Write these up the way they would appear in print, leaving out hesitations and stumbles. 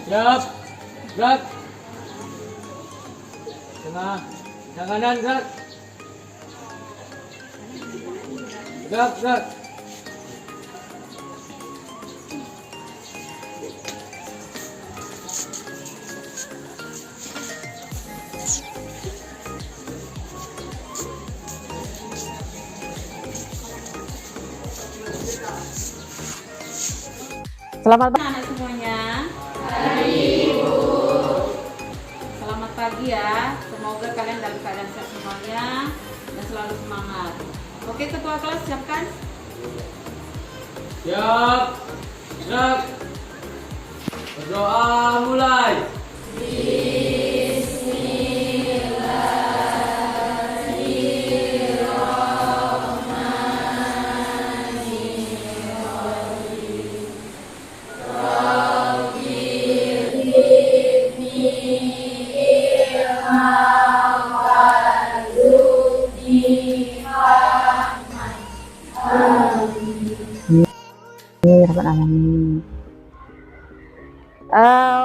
Gerak. Gerak. Tengah. Yang kanan gerak. Gerak, gerak. Selamat pagi anak semuanya. Pagi, Ibu. Selamat pagi ya. Semoga kalian dalam keadaan sehat semuanya dan selalu semangat. Oke, ketua kelas siapkan. Siap. Gerak. Berdoa mulai.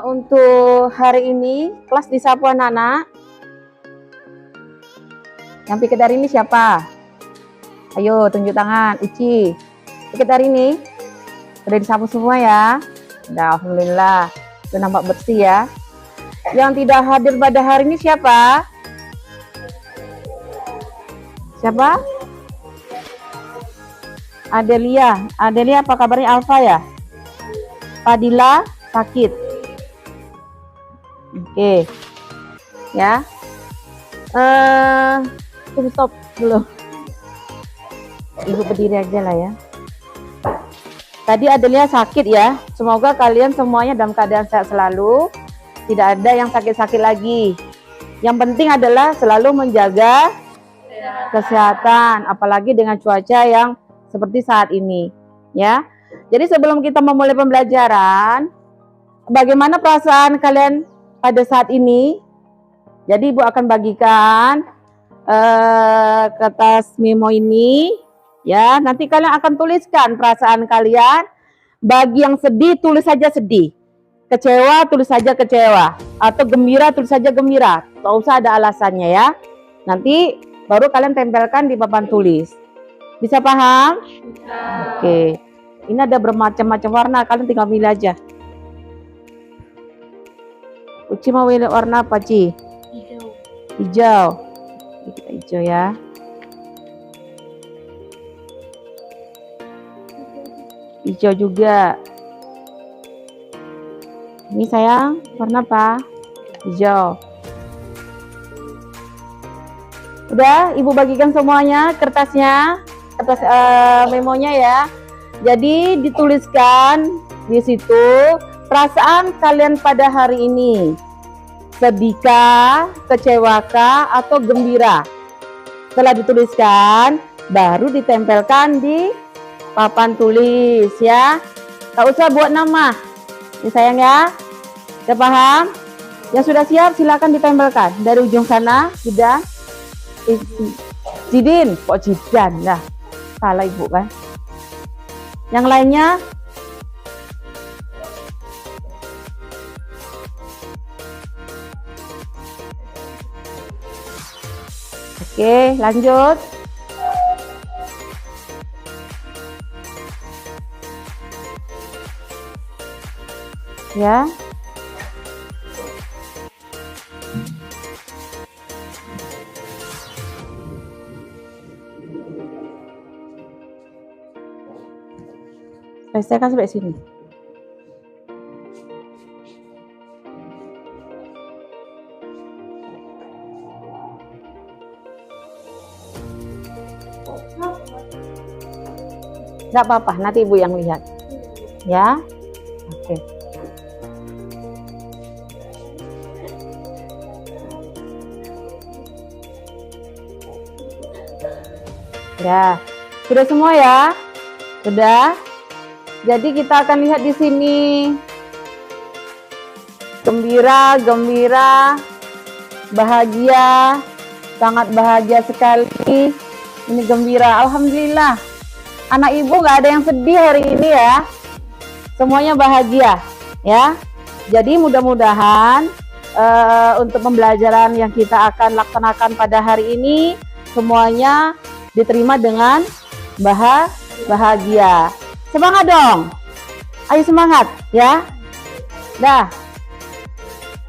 Untuk hari ini kelas disapu anak-anak. Yang pikir dari ini siapa? Ayo tunjuk tangan. Uci. Pikir dari ini udah disapu semua ya. Udah, alhamdulillah. Udah nampak bersih ya. Yang tidak hadir pada hari ini siapa? Siapa? Adelia. Adelia apa kabarnya? Alfa ya? Fadila sakit. Oke. Ya. Tunggu, stop dulu. Ibu berdiri aja lah ya. Tadi Adelia sakit ya. Semoga kalian semuanya dalam keadaan sehat selalu. Tidak ada yang sakit-sakit lagi. Yang penting adalah selalu menjaga kesehatan, apalagi dengan cuaca yang seperti saat ini, ya. Jadi sebelum kita memulai pembelajaran, bagaimana perasaan kalian pada saat ini? Jadi Ibu akan bagikan kertas memo ini, ya. Nanti kalian akan tuliskan perasaan kalian. Bagi yang sedih, tulis saja sedih. Kecewa, tulis saja kecewa. Atau gembira, tulis saja gembira. Tak usah ada alasannya ya. Nanti baru kalian tempelkan di papan tulis. Bisa paham? Bisa. Oke. Ini ada bermacam-macam warna, kalian tinggal pilih aja. Uci mau pilih warna apa, Ci? Hijau. Hijau. Kita hijau ya. Hijau juga. Ini sayang, warna apa? Hijau. Udah, Ibu bagikan semuanya kertasnya, kertas memonya ya. Jadi dituliskan di situ perasaan kalian pada hari ini. Sedihkah, kecewakah, atau gembira? Setelah dituliskan, baru ditempelkan di papan tulis ya. Tak usah buat nama. Ini sayang ya. Sudah paham? Yang sudah siap silakan ditempelkan dari ujung sana. Sudah. Jidin, kok Jidan? Nah, salah Ibu kan. Yang lainnya oke, lanjut. Ya. Saya kan sampai sini. Enggak apa-apa, nanti Ibu yang lihat. Ya. Oke. Ya. Sudah semua ya? Sudah? Jadi kita akan lihat di sini. Gembira, gembira, bahagia, sangat bahagia sekali. Ini gembira, alhamdulillah. Anak Ibu nggak ada yang sedih hari ini ya. Semuanya bahagia, ya. Jadi mudah-mudahan untuk pembelajaran yang kita akan laksanakan pada hari ini semuanya diterima dengan bahagia. Semangat dong. Ayo semangat ya. Dah.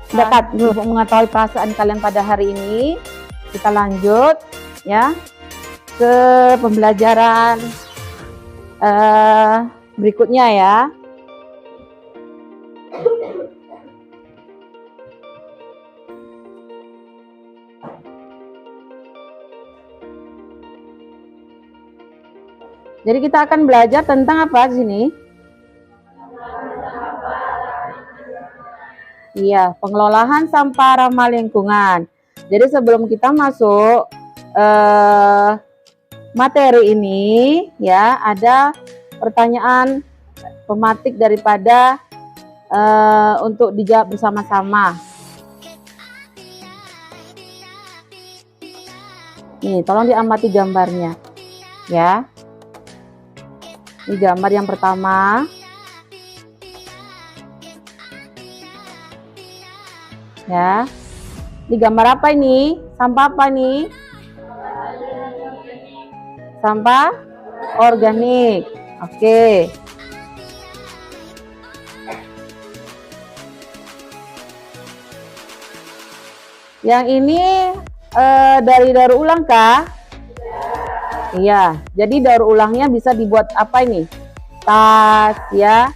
Dekat untuk mengetahui perasaan kalian pada hari ini, kita lanjut ya ke pembelajaran berikutnya ya. Jadi kita akan belajar tentang apa di sini? Iya, pengelolaan sampah ramah lingkungan. Jadi sebelum kita masuk materi ini, ya ada pertanyaan pematik daripada untuk dijawab bersama-sama. Nih, tolong diamati gambarnya, ya. Ini gambar yang pertama. Ya. Ini gambar apa ini? Sampah apa ini? Sampah organik. Oke. Yang ini dari daur ulang kah? Iya, jadi daur ulangnya bisa dibuat apa ini? Tas ya.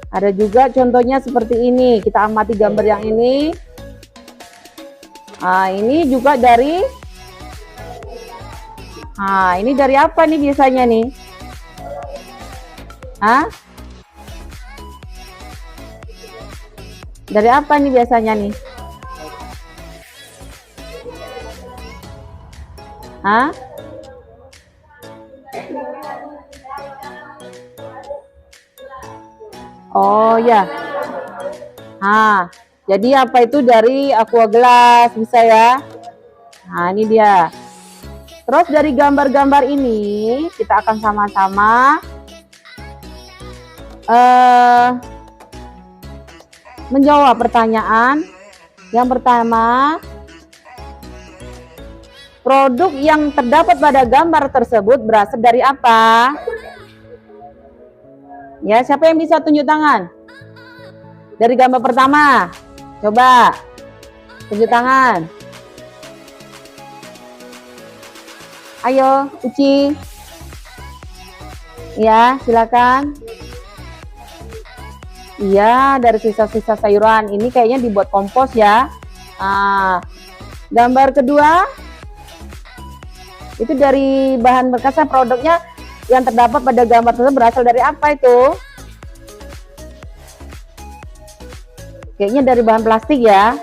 Ada juga contohnya seperti ini. Kita amati gambar yang ini. Nah, ini juga dari ini dari apa nih biasanya nih? Hah? Dari apa nih biasanya nih? Hah? Oh ya. Nah, jadi apa itu dari aqua gelas bisa ya. Nah, ini dia. Terus dari gambar-gambar ini kita akan sama-sama menjawab pertanyaan. Yang pertama, produk yang terdapat pada gambar tersebut berasal dari apa? Ya, siapa yang bisa tunjuk tangan? Dari gambar pertama. Coba. Tunjuk tangan. Ayo, Uci. Ya, silakan. Iya, dari sisa-sisa sayuran. Ini kayaknya dibuat kompos ya. Nah, gambar kedua. Itu dari bahan bekas produknya yang terdapat pada gambar tersebut berasal dari apa itu? Kayaknya dari bahan plastik ya.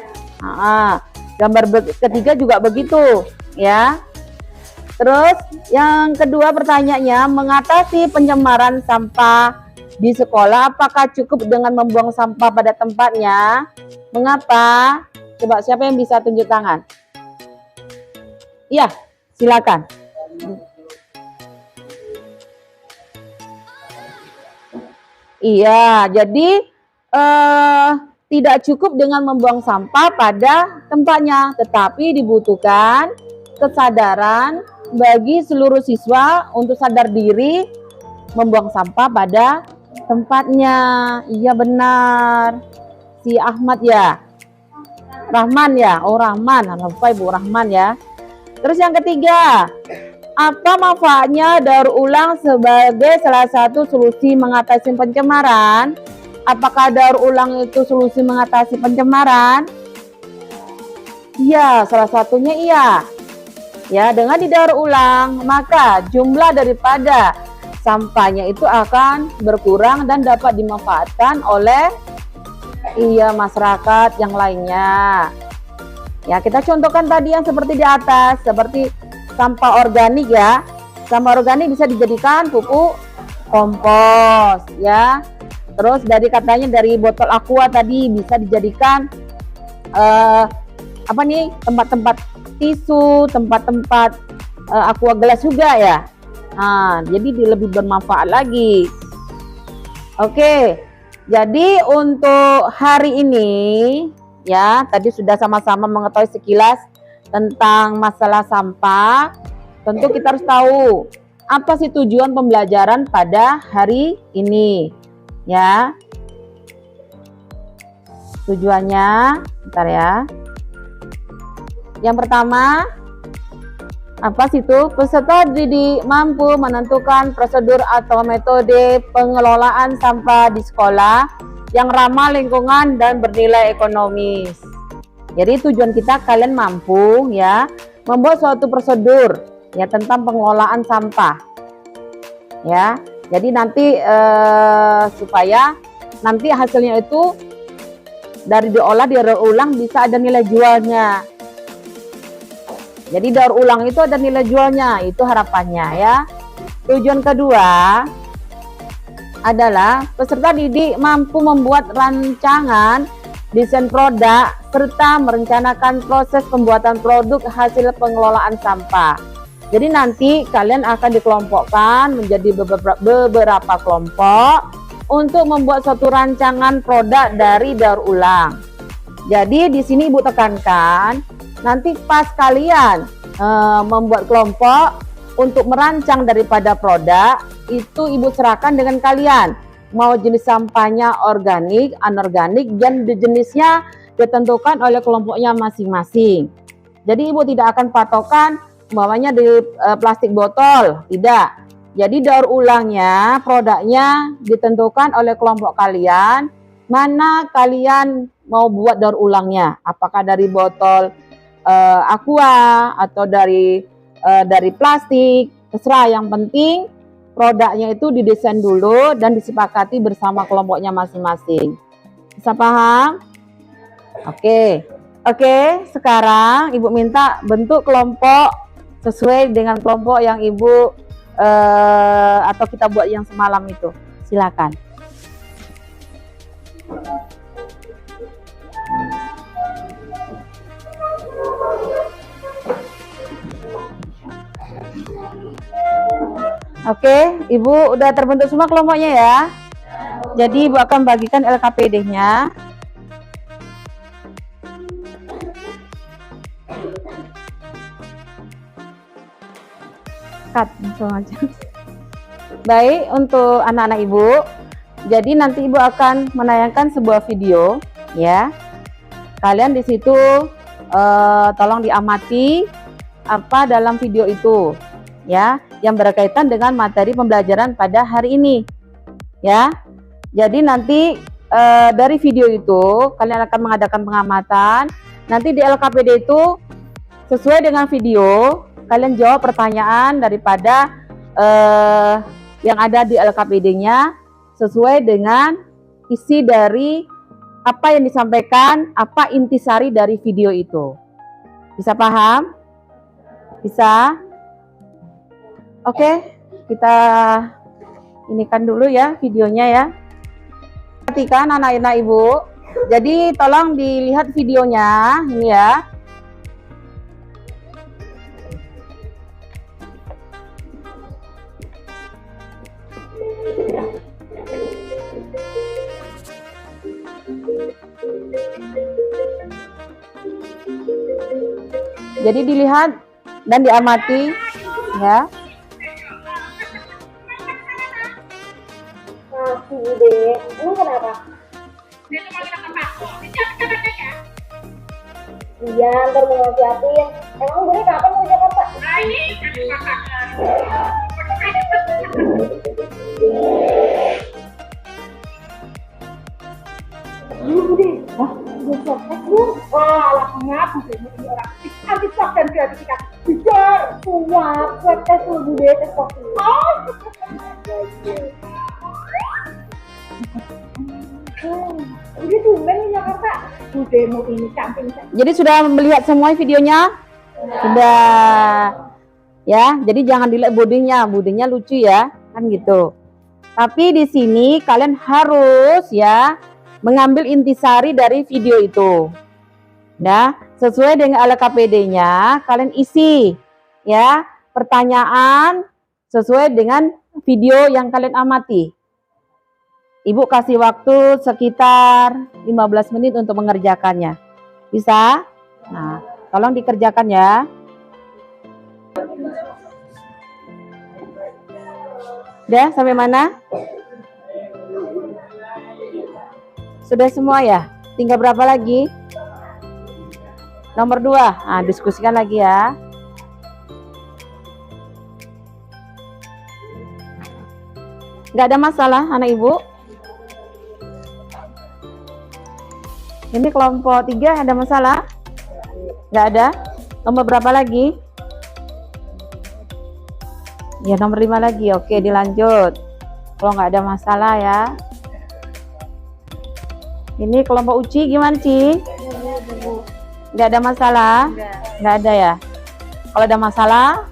Gambar ketiga juga begitu ya. Terus yang kedua pertanyaannya, mengatasi pencemaran sampah di sekolah apakah cukup dengan membuang sampah pada tempatnya? Mengapa? Coba siapa yang bisa tunjuk tangan? Iya, silakan. Iya, jadi tidak cukup dengan membuang sampah pada tempatnya, tetapi dibutuhkan kesadaran bagi seluruh siswa untuk sadar diri membuang sampah pada tempatnya. Iya benar. Si Ahmad ya, Rahman ya, oh Rahman, lupa Ibu Rahman ya. Terus yang ketiga, apa manfaatnya daur ulang sebagai salah satu solusi mengatasi pencemaran? Apakah daur ulang itu solusi mengatasi pencemaran? Iya, salah satunya iya. Ya, dengan didaur ulang, maka jumlah daripada sampahnya itu akan berkurang dan dapat dimanfaatkan oleh masyarakat yang lainnya. Ya, kita contohkan tadi yang seperti di atas, seperti sampah organik ya. Sampah organik bisa dijadikan pupuk kompos ya. Terus katanya dari botol aqua tadi bisa dijadikan tempat-tempat tisu, tempat-tempat aqua gelas juga ya. Nah, jadi lebih bermanfaat lagi. Oke. Jadi untuk hari ini ya, tadi sudah sama-sama mengetahui sekilas tentang masalah sampah. Tentu kita harus tahu apa sih tujuan pembelajaran pada hari ini ya. Tujuannya, bentar ya. Yang pertama, apa sih itu? Peserta didik mampu menentukan prosedur atau metode pengelolaan sampah di sekolah yang ramah lingkungan dan bernilai ekonomis. Jadi tujuan kita kalian mampu ya membuat suatu prosedur ya tentang pengelolaan sampah. Ya. Jadi nanti supaya nanti hasilnya itu dari diolah ulang bisa ada nilai jualnya. Jadi daur ulang itu ada nilai jualnya, itu harapannya ya. Tujuan kedua adalah peserta didik mampu membuat rancangan desain produk serta merencanakan proses pembuatan produk hasil pengelolaan sampah. Jadi nanti kalian akan dikelompokkan menjadi beberapa kelompok untuk membuat suatu rancangan produk dari daur ulang. Jadi di sini Ibu tekankan, nanti pas kalian membuat kelompok untuk merancang daripada produk, itu Ibu serahkan dengan kalian. Mau jenis sampahnya organik, anorganik, dan jenisnya ditentukan oleh kelompoknya masing-masing. Jadi Ibu tidak akan patokan umpamanya di plastik botol, tidak. Jadi daur ulangnya, produknya ditentukan oleh kelompok kalian, mana kalian mau buat daur ulangnya, apakah dari botol aqua atau dari plastik, terserah. Yang penting produknya itu didesain dulu dan disepakati bersama kelompoknya masing-masing. Bisa paham? Oke, sekarang Ibu minta bentuk kelompok sesuai dengan kelompok yang Ibu atau kita buat yang semalam itu. Silakan. Oke, Ibu udah terbentuk semua kelompoknya ya. Jadi Ibu akan bagikan LKPD-nya. Langsung aja. Baik, untuk anak-anak Ibu, jadi nanti Ibu akan menayangkan sebuah video ya. Kalian di situ tolong diamati apa dalam video itu ya, yang berkaitan dengan materi pembelajaran pada hari ini ya. Jadi nanti dari video itu kalian akan mengadakan pengamatan. Nanti di LKPD itu sesuai dengan video kalian jawab pertanyaan daripada yang ada di LKPD-nya sesuai dengan isi dari apa yang disampaikan, apa intisari dari video itu. Bisa paham? Bisa? Oke, kita inikan dulu ya videonya ya. Perhatikan anak-anak Ibu. Jadi tolong dilihat videonya ini ya. Jadi dilihat dan diamati ya. Bude, emang kenapa? Dia cuma kita kepakut, jangan capek ya. Iya, ntar mau hati-hatiin. Emang Bude kapan mau Jakarta? Nah ini jadi masakan. Iya Bude, wah udah sukses Bu. Wah, lakunya Bude ini orang anti-stok dan gratifikasi. Bijar, Wah, sukses lu Bude, tes kopi. oh. Bude tumben di Jakarta. Bude mau ini camping. Jadi sudah melihat semua videonya? Sudah. Ya, jadi jangan dilihat bodinya lucu ya, kan gitu. Tapi di sini kalian harus ya mengambil intisari dari video itu. Nah, sesuai dengan LKPD-nya kalian isi ya pertanyaan sesuai dengan video yang kalian amati. Ibu kasih waktu sekitar 15 menit untuk mengerjakannya. Bisa? Nah, tolong dikerjakan ya. Udah sampai mana? Sudah semua ya? Tinggal berapa lagi? Nomor 2. Nah, diskusikan lagi ya. Nggak ada masalah anak ibu? Ini kelompok 3 ada masalah? Nggak ada? Nomor berapa lagi? Ya nomor 5 lagi. Oke, dilanjut. Kalau nggak ada masalah ya. Ini kelompok Uci gimana Ci? Nggak ada masalah? Nggak ada ya? Kalau ada masalah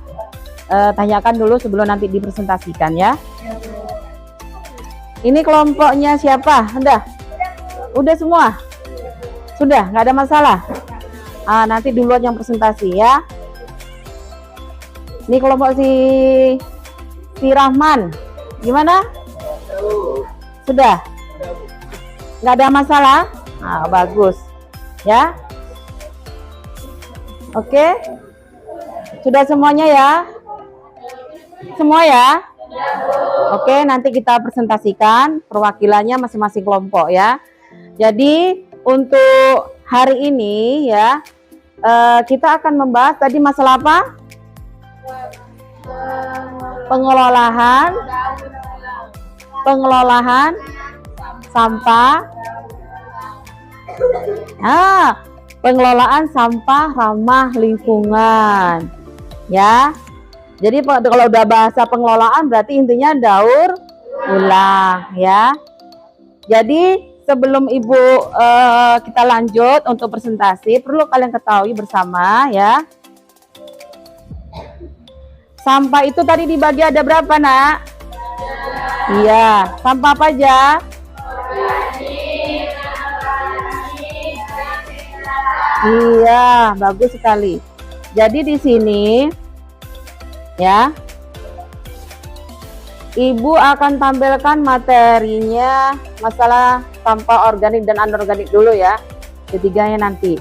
tanyakan dulu sebelum nanti dipresentasikan ya. Ini kelompoknya siapa? Udah semua? Sudah, nggak ada masalah. Nanti duluan yang presentasi ya. Ini kelompok si Rahman, gimana? Sudah, nggak ada masalah. Bagus, ya. Oke, sudah semuanya ya. Semua ya. Oke, nanti kita presentasikan perwakilannya masing-masing kelompok ya. Jadi untuk hari ini ya, kita akan membahas tadi masalah apa? Pengelolaan sampah. Pengelolaan sampah ramah lingkungan. Ya. Jadi kalau udah bahasa pengelolaan berarti intinya daur ulang ya. Jadi sebelum Ibu kita lanjut untuk presentasi, perlu kalian ketahui bersama ya. Sampah itu tadi dibagi ada berapa, Nak? Iya, sampah apa aja? Iya, bagus sekali. Jadi di sini ya, Ibu akan tampilkan materinya masalah sampah organik dan anorganik dulu ya, ketiganya nanti.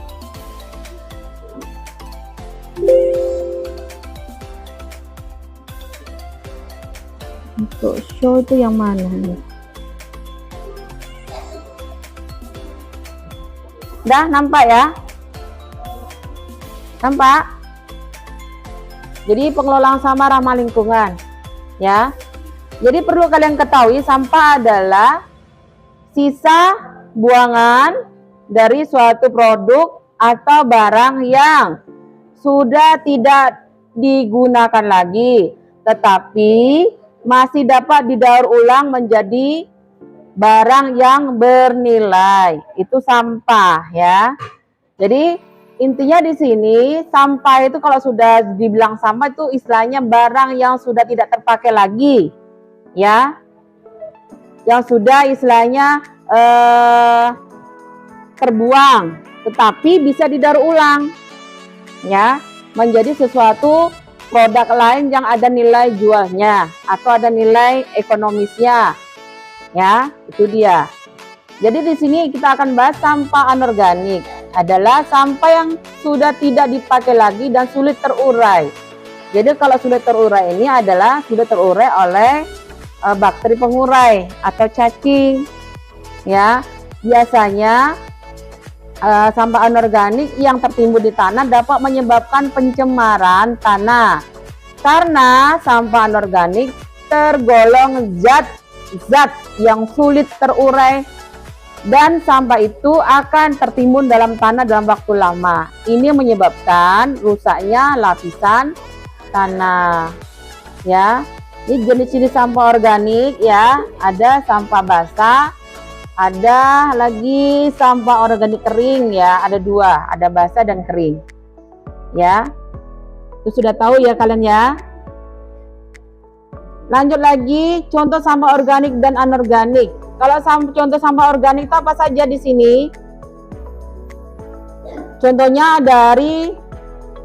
Untuk show itu yang mana nih? Dah nampak ya? Nampak? Jadi pengelolaan sampah ramah lingkungan ya. Jadi perlu kalian ketahui sampah adalah sisa buangan dari suatu produk atau barang yang sudah tidak digunakan lagi, tetapi masih dapat didaur ulang menjadi barang yang bernilai. Itu sampah ya. Jadi intinya di sini sampah itu kalau sudah dibilang sampah itu istilahnya barang yang sudah tidak terpakai lagi. Ya, yang sudah istilahnya terbuang, tetapi bisa didaur ulang, ya, menjadi sesuatu produk lain yang ada nilai jualnya atau ada nilai ekonomisnya, ya, itu dia. Jadi di sini kita akan bahas sampah anorganik, adalah sampah yang sudah tidak dipakai lagi dan sulit terurai. Jadi kalau sulit terurai ini adalah sudah terurai oleh bakteri pengurai atau cacing ya. Biasanya sampah anorganik yang tertimbun di tanah dapat menyebabkan pencemaran tanah karena sampah anorganik tergolong zat yang sulit terurai dan sampah itu akan tertimbun dalam tanah dalam waktu lama. Ini menyebabkan rusaknya lapisan tanah ya. Ini jenis-jenis sampah organik ya, ada sampah basah, ada lagi sampah organik kering ya, ada dua, ada basah dan kering ya. Itu sudah tahu ya kalian ya. Lanjut lagi, contoh sampah organik dan anorganik. Kalau contoh sampah organik itu apa saja di sini? Contohnya dari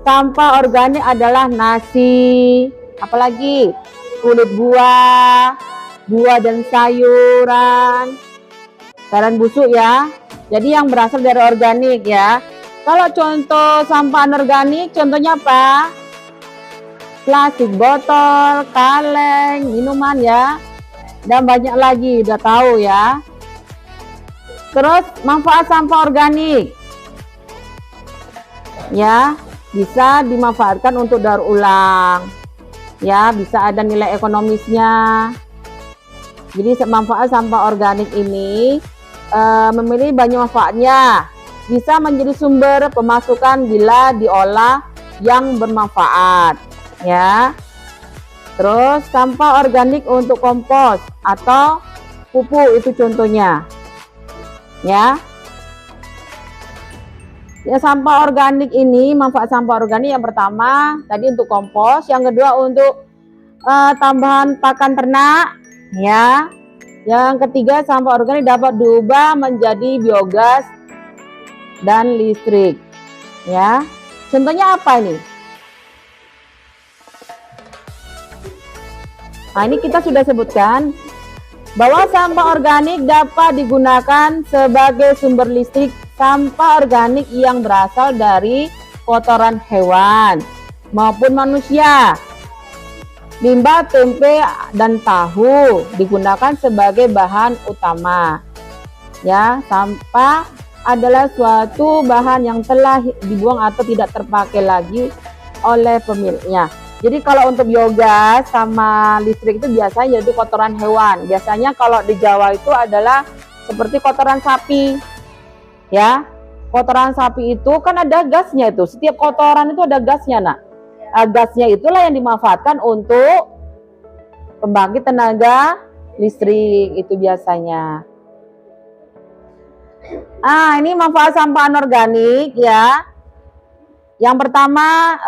sampah organik adalah nasi, apalagi kulit buah, buah dan sayuran busuk ya. Jadi yang berasal dari organik ya. Kalau contoh sampah anorganik, contohnya apa? Plastik botol, kaleng, minuman ya. Dan banyak lagi, udah tahu ya. Terus manfaat sampah organik. Ya, bisa dimanfaatkan untuk daur ulang. Ya, bisa ada nilai ekonomisnya. Jadi manfaat sampah organik ini memiliki banyak manfaatnya. Bisa menjadi sumber pemasukan bila diolah yang bermanfaat, ya. Terus sampah organik untuk kompos atau pupuk itu contohnya, ya. Ya, sampah organik ini, manfaat sampah organik yang pertama tadi untuk kompos, yang kedua untuk tambahan pakan ternak, ya. Yang ketiga, sampah organik dapat diubah menjadi biogas dan listrik, ya. Contohnya apa ini? Nah, ini kita sudah sebutkan bahwa sampah organik dapat digunakan sebagai sumber listrik. Sampah organik yang berasal dari kotoran hewan maupun manusia, limbah tempe dan tahu digunakan sebagai bahan utama. Ya, sampah adalah suatu bahan yang telah dibuang atau tidak terpakai lagi oleh pemiliknya. Jadi kalau untuk biogas sama listrik itu biasanya jadi kotoran hewan. Biasanya kalau di Jawa itu adalah seperti kotoran sapi. Ya, kotoran sapi itu kan ada gasnya itu. Setiap kotoran itu ada gasnya, nak. Gasnya itulah yang dimanfaatkan untuk pembangkit tenaga listrik itu biasanya. Ini manfaat sampah anorganik ya. Yang pertama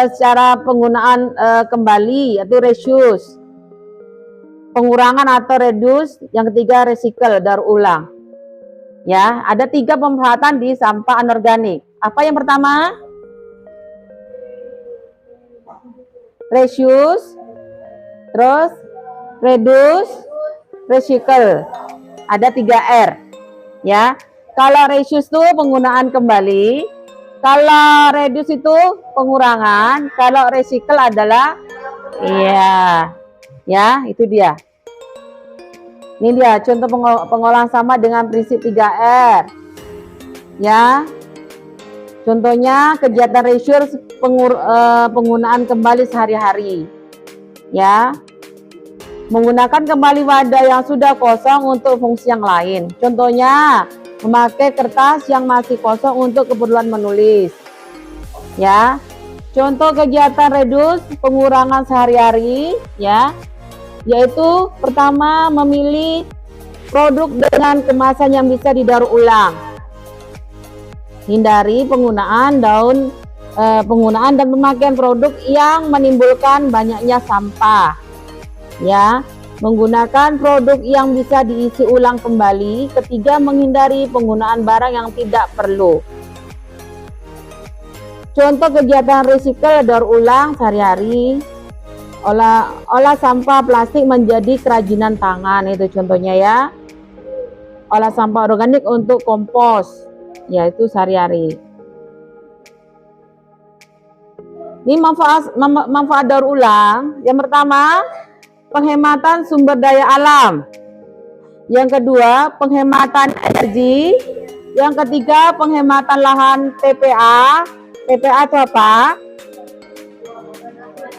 secara penggunaan kembali yaitu reuse, pengurangan atau reduce. Yang ketiga recycle, daur ulang. Ya, ada 3 pemanfaatan di sampah anorganik. Apa yang pertama? Reuse, terus reduce, recycle. Ada 3R. Ya. Kalau reuse itu penggunaan kembali, kalau reduce itu pengurangan, kalau recycle adalah ya, itu dia. Ini dia contoh pengolahan sampah dengan prinsip 3R. Ya. Contohnya kegiatan reuse penggunaan kembali sehari-hari. Ya. Menggunakan kembali wadah yang sudah kosong untuk fungsi yang lain. Contohnya memakai kertas yang masih kosong untuk keperluan menulis. Ya. Contoh kegiatan reduce pengurangan sehari-hari ya. Yaitu pertama memilih produk dengan kemasan yang bisa didaur ulang. Hindari penggunaan dan pemakaian produk yang menimbulkan banyaknya sampah. Ya, menggunakan produk yang bisa diisi ulang kembali. Ketiga, menghindari penggunaan barang yang tidak perlu. Contoh kegiatan recycle daur ulang sehari-hari. Olah sampah plastik menjadi kerajinan tangan, itu contohnya ya. Olah sampah organik untuk kompos, yaitu sehari-hari. Ini manfaat daur ulang. Yang pertama, penghematan sumber daya alam. Yang kedua, penghematan energi. Yang ketiga, penghematan lahan TPA. TPA itu apa?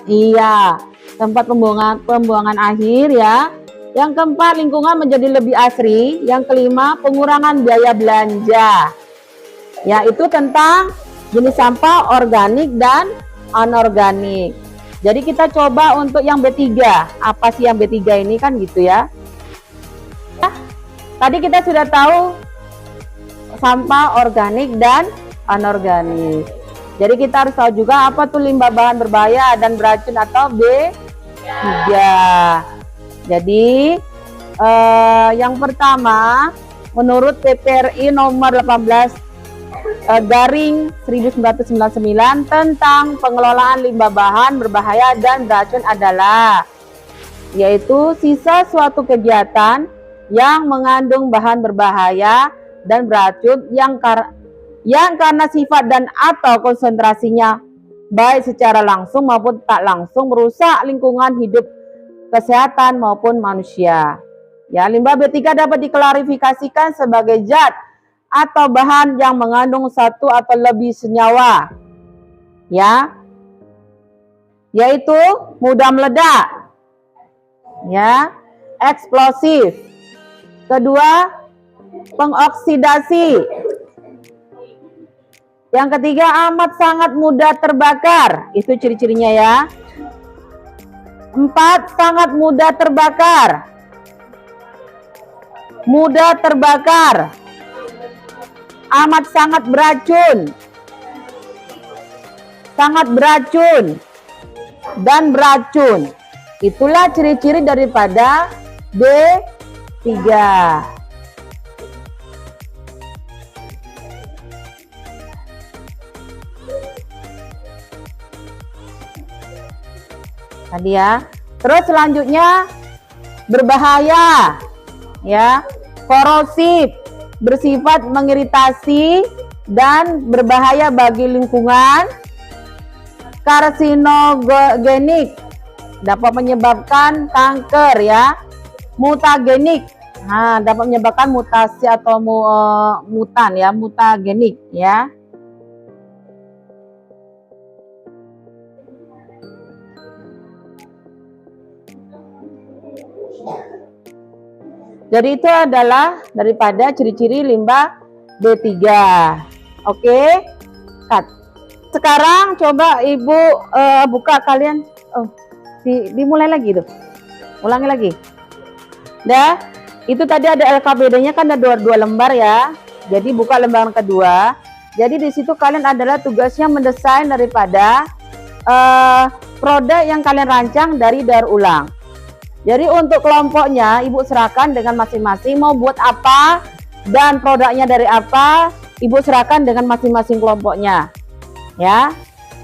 Iya, tempat pembuangan akhir ya. Yang keempat, lingkungan menjadi lebih asri. Yang kelima, pengurangan biaya belanja. Ya, itu tentang jenis sampah organik dan anorganik. Jadi kita coba untuk yang B3. Apa sih yang B3 ini kan gitu ya. Tadi kita sudah tahu sampah organik dan anorganik. Jadi kita harus tahu juga apa tuh limbah bahan berbahaya dan beracun atau B3. Jadi yang pertama menurut PPRI nomor 18 garing 1999 tentang pengelolaan limbah bahan berbahaya dan beracun adalah yaitu sisa suatu kegiatan yang mengandung bahan berbahaya dan beracun yang karena sifat dan atau konsentrasinya baik secara langsung maupun tak langsung merusak lingkungan hidup, kesehatan maupun manusia. Ya, limbah B3 dapat diklarifikasikan sebagai zat atau bahan yang mengandung satu atau lebih senyawa, ya, yaitu mudah meledak, ya, eksplosif. Kedua, pengoksidasi. Yang ketiga, amat sangat mudah terbakar. Itu ciri-cirinya ya. 4, sangat mudah terbakar. Mudah terbakar. Amat sangat beracun. Sangat beracun. Dan beracun. Itulah ciri-ciri daripada B3. Tadi ya. Terus selanjutnya berbahaya, ya, korosif, bersifat mengiritasi dan berbahaya bagi lingkungan, karsinogenik, dapat menyebabkan kanker, ya, mutagenik, nah, dapat menyebabkan mutasi atau mutan, ya, mutagenik, ya. Jadi itu adalah daripada ciri-ciri limbah B3. Oke, cut. Sekarang coba Ibu buka kalian. Oh, dimulai lagi tuh. Ulangi lagi. Dah, itu tadi ada LKPD-nya kan ada dua lembar ya. Jadi buka lembaran kedua. Jadi di situ kalian adalah tugasnya mendesain daripada produk yang kalian rancang dari daur ulang. Jadi untuk kelompoknya Ibu serahkan dengan masing-masing mau buat apa dan produknya dari apa, Ibu serahkan dengan masing-masing kelompoknya. Ya.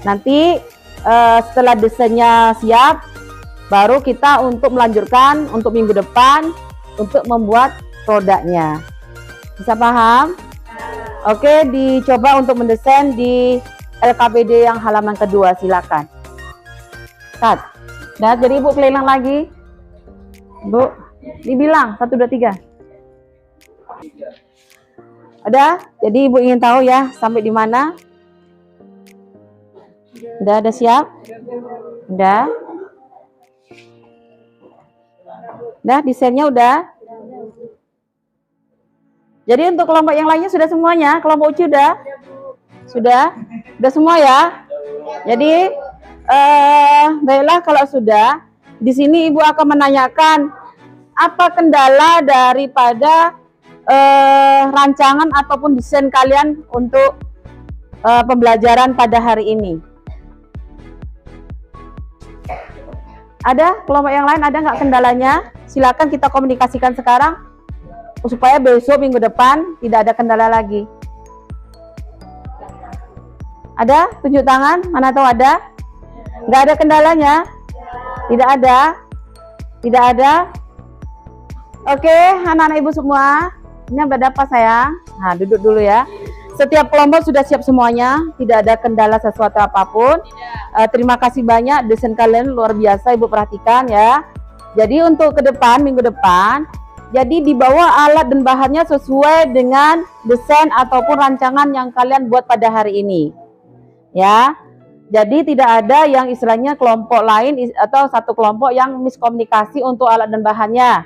Nanti setelah desainnya siap, baru kita untuk melanjutkan untuk minggu depan untuk membuat produknya. Bisa paham? Oke, dicoba untuk mendesain di LKPD yang halaman kedua, silakan. Cut. Nah, jadi Ibu keliling lagi. Bu, dibilang 1, 2, 3. Ada? Jadi Ibu ingin tahu ya sampai di mana? Udah siap? Udah? Udah, desainnya udah? Jadi untuk kelompok yang lainnya sudah semuanya? Kelompok Uci udah? Sudah? Udah semua ya? Jadi, baiklah kalau sudah. Di sini Ibu akan menanyakan apa kendala daripada rancangan ataupun desain kalian untuk pembelajaran pada hari ini. Ada kelompok yang lain, ada nggak kendalanya? Silakan kita komunikasikan sekarang supaya besok minggu depan tidak ada kendala lagi. Ada? Tunjuk tangan, mana tahu ada? Nggak ada kendalanya? Tidak ada? Tidak ada? Oke, anak-anak Ibu semua, ini ada apa sayang? Nah, duduk dulu ya. Setiap kelompok sudah siap semuanya, tidak ada kendala sesuatu apapun. Terima kasih banyak, desain kalian luar biasa, Ibu perhatikan ya. Jadi untuk ke depan, minggu depan, jadi dibawa alat dan bahannya sesuai dengan desain ataupun rancangan yang kalian buat pada hari ini. Ya. Jadi tidak ada yang istilahnya kelompok lain atau satu kelompok yang miskomunikasi untuk alat dan bahannya.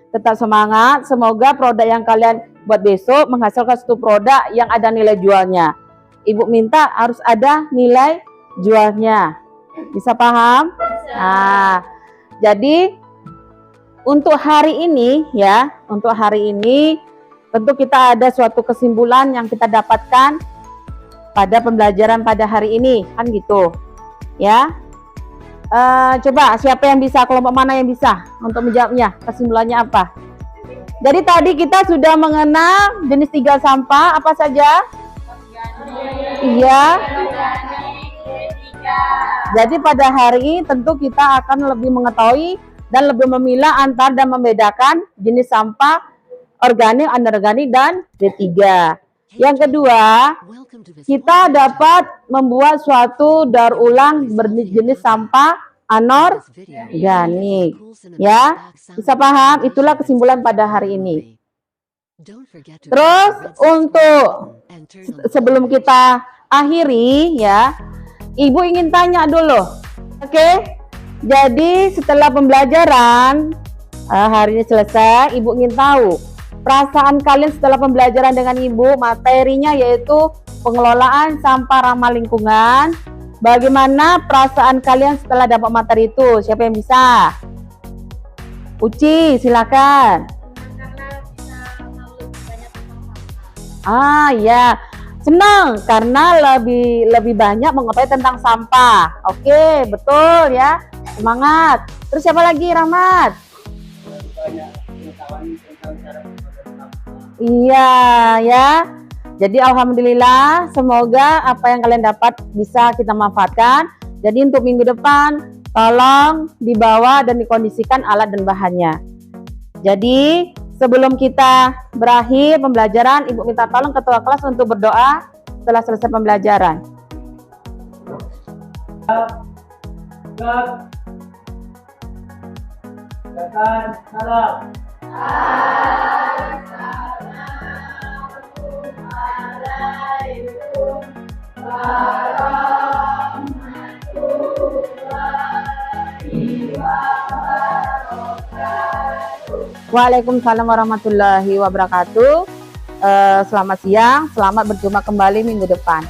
Tetap semangat, semoga produk yang kalian buat besok menghasilkan satu produk yang ada nilai jualnya. Ibu minta harus ada nilai jualnya. Bisa paham? Bisa. Nah, jadi untuk hari ini ya, untuk hari ini tentu kita ada suatu kesimpulan yang kita dapatkan pada pembelajaran pada hari ini, kan gitu ya. Coba siapa yang bisa, kelompok mana yang bisa untuk menjawabnya, kesimpulannya apa? Jadi tadi kita sudah mengenal jenis 3 sampah apa saja? Iya. Jadi pada hari ini tentu kita akan lebih mengetahui dan lebih memilah antara dan membedakan jenis sampah organik, anorganik, dan D3. Yang kedua, kita dapat membuat suatu daur ulang berjenis sampah anorganik. Ya, bisa paham? Itulah kesimpulan pada hari ini. Terus untuk sebelum kita akhiri ya, Ibu ingin tanya dulu. Oke? Jadi setelah pembelajaran hari ini selesai, Ibu ingin tahu perasaan kalian setelah pembelajaran dengan Ibu. Materinya yaitu pengelolaan sampah ramah lingkungan. Bagaimana perasaan kalian setelah dapat materi itu? Siapa yang bisa? Uci, silakan. Ya, senang karena lebih banyak mengetahui tentang sampah. Oke, betul ya. Semangat. Terus siapa lagi, Rahmat? Iya ya. Jadi alhamdulillah, semoga apa yang kalian dapat bisa kita manfaatkan. Jadi untuk minggu depan tolong dibawa dan dikondisikan alat dan bahannya. Jadi sebelum kita berakhir pembelajaran, Ibu minta tolong ketua kelas untuk berdoa setelah selesai pembelajaran. Salam. Waalaikumsalam warahmatullahi wabarakatuh. Selamat siang, selamat berjumpa kembali minggu depan.